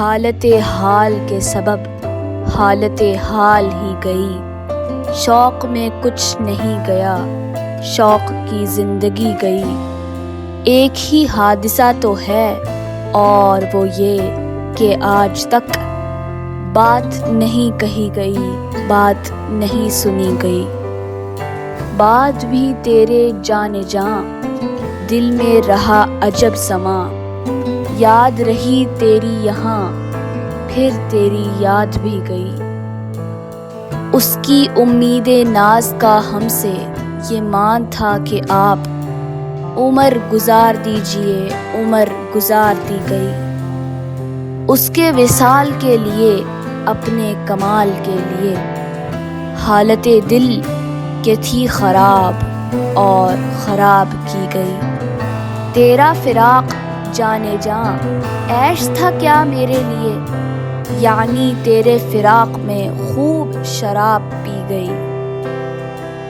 حالت حال کے سبب حالت حال ہی گئی، شوق میں کچھ نہیں گیا، شوق کی زندگی گئی۔ ایک ہی حادثہ تو ہے اور وہ یہ کہ آج تک بات نہیں کہی گئی، بات نہیں سنی گئی۔ بات بھی تیرے جانے جاں دل میں رہا عجب سماں، یاد رہی تیری یہاں پھر تیری یاد بھی گئی۔ اس کی امید ناز کا ہم سے یہ مان تھا کہ آپ عمر گزار دیجئے، عمر گزار دی گئی۔ اس کے وصال کے لیے، اپنے کمال کے لیے، حالت دل کہ تھی خراب اور خراب کی گئی۔ تیرا فراق جانے جاں عیش تھا کیا میرے لیے، یعنی تیرے فراق میں خوب شراب پی گئی۔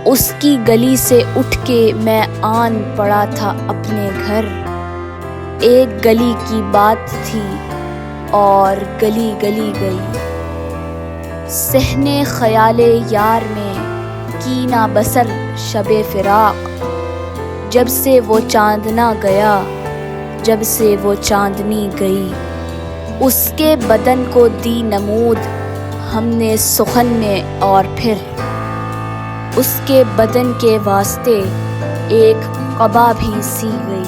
اس کی گلی سے اٹھ کے میں آن پڑا تھا اپنے گھر، ایک گلی کی بات تھی اور گلی گلی گئی۔ صحن خیال یار میں کی نہ بسر شب فراق، جب سے وہ چاند نہ گیا، جب سے وہ چاندنی گئی۔ اس کے بدن کو دی نمود ہم نے سخن میں اور پھر اس کے بدن کے واسطے ایک قبا بھی سی گئی۔